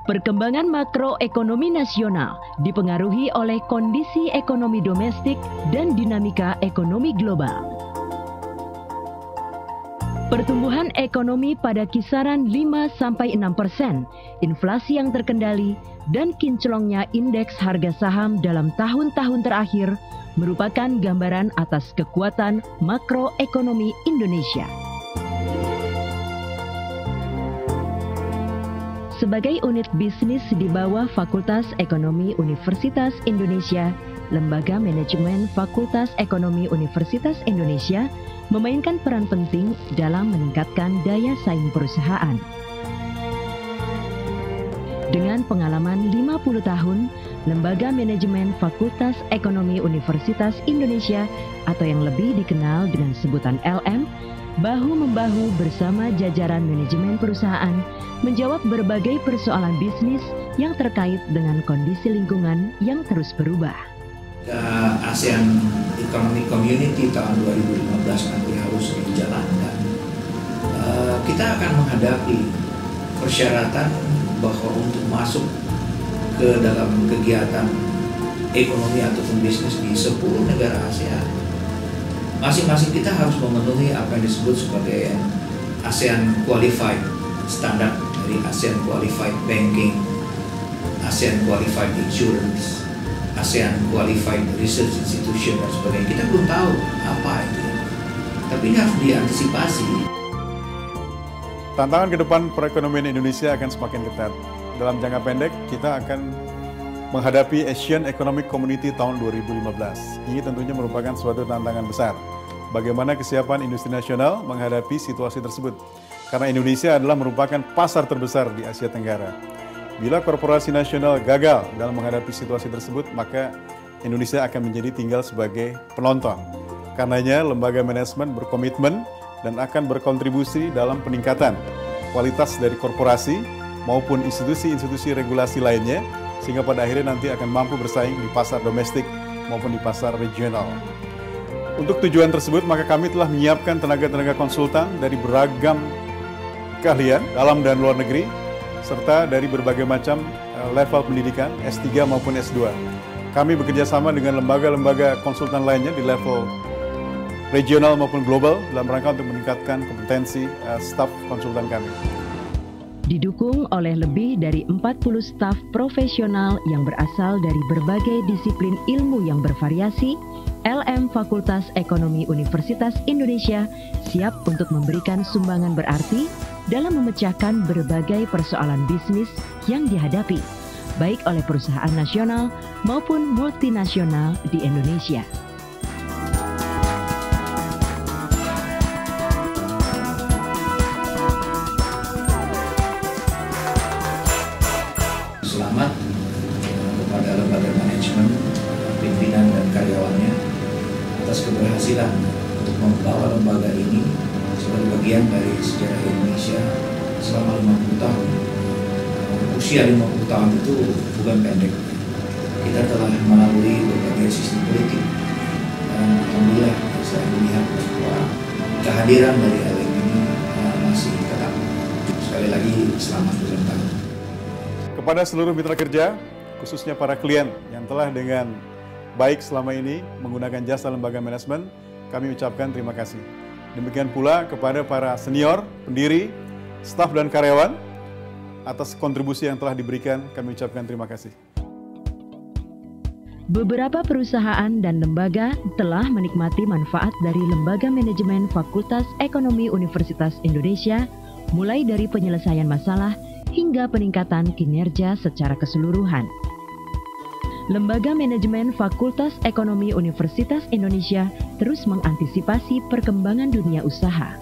Perkembangan makroekonomi nasional dipengaruhi oleh kondisi ekonomi domestik dan dinamika ekonomi global. Pertumbuhan ekonomi pada kisaran 5-6%, inflasi yang terkendali, dan kinclongnya indeks harga saham dalam tahun-tahun terakhir merupakan gambaran atas kekuatan makroekonomi Indonesia. Sebagai unit bisnis di bawah Fakultas Ekonomi Universitas Indonesia, Lembaga Manajemen Fakultas Ekonomi Universitas Indonesia memainkan peran penting dalam meningkatkan daya saing perusahaan. Dengan pengalaman 50 tahun, Lembaga Manajemen Fakultas Ekonomi Universitas Indonesia atau yang lebih dikenal dengan sebutan LM, bahu-membahu bersama jajaran manajemen perusahaan menjawab berbagai persoalan bisnis yang terkait dengan kondisi lingkungan yang terus berubah. ASEAN Economic Community tahun 2015 nanti harus dijalankan. Kita akan menghadapi persyaratan bahwa untuk masuk ke dalam kegiatan ekonomi ataupun bisnis di 10 negara ASEAN, masing-masing kita harus memenuhi apa yang disebut sebagai ASEAN Qualified Standard, dari ASEAN Qualified Banking, ASEAN Qualified Insurance, ASEAN Qualified Research Institution dan sebagainya. Kita belum tahu apa itu, tapi ini harus diantisipasi. Tantangan ke depan perekonomian Indonesia akan semakin ketat. Dalam jangka pendek, kita akan menghadapi Asian Economic Community tahun 2015. Ini tentunya merupakan suatu tantangan besar. Bagaimana kesiapan industri nasional menghadapi situasi tersebut? Karena Indonesia adalah merupakan pasar terbesar di Asia Tenggara. Bila korporasi nasional gagal dalam menghadapi situasi tersebut, maka Indonesia akan menjadi tinggal sebagai penonton. Karenanya, lembaga manajemen berkomitmen dan akan berkontribusi dalam peningkatan kualitas dari korporasi maupun institusi-institusi regulasi lainnya, sehingga pada akhirnya nanti akan mampu bersaing di pasar domestik maupun di pasar regional. Untuk tujuan tersebut, maka kami telah menyiapkan tenaga-tenaga konsultan dari beragam keahlian dalam dan luar negeri, serta dari berbagai macam level pendidikan, S3 maupun S2. Kami bekerja sama dengan lembaga-lembaga konsultan lainnya di level regional maupun global dalam rangka untuk meningkatkan kompetensi staf konsultan kami. Didukung oleh lebih dari 40 staf profesional yang berasal dari berbagai disiplin ilmu yang bervariasi, LM Fakultas Ekonomi Universitas Indonesia siap untuk memberikan sumbangan berarti dalam memecahkan berbagai persoalan bisnis yang dihadapi, baik oleh perusahaan nasional maupun multinasional di Indonesia. Selamat kepada lembaga manajemen, pimpinan dan karyawannya atas keberhasilan untuk membawa lembaga ini sebagai bagian dari sejarah Indonesia selama 50 tahun. Usia 50 tahun itu bukan pendek. Kita telah melalui berbagai sistem politik dan alhamdulillah saya melihat bahwa kehadiran dari LM ini masih tetap. Sekali lagi selamat ulang tahun. Kepada seluruh mitra kerja, khususnya para klien yang telah dengan baik selama ini menggunakan jasa lembaga manajemen, kami ucapkan terima kasih. Demikian pula kepada para senior, pendiri, staf dan karyawan, atas kontribusi yang telah diberikan, kami ucapkan terima kasih. Beberapa perusahaan dan lembaga telah menikmati manfaat dari Lembaga Manajemen Fakultas Ekonomi Universitas Indonesia, mulai dari penyelesaian masalah hingga peningkatan kinerja secara keseluruhan. Lembaga Manajemen Fakultas Ekonomi Universitas Indonesia terus mengantisipasi perkembangan dunia usaha.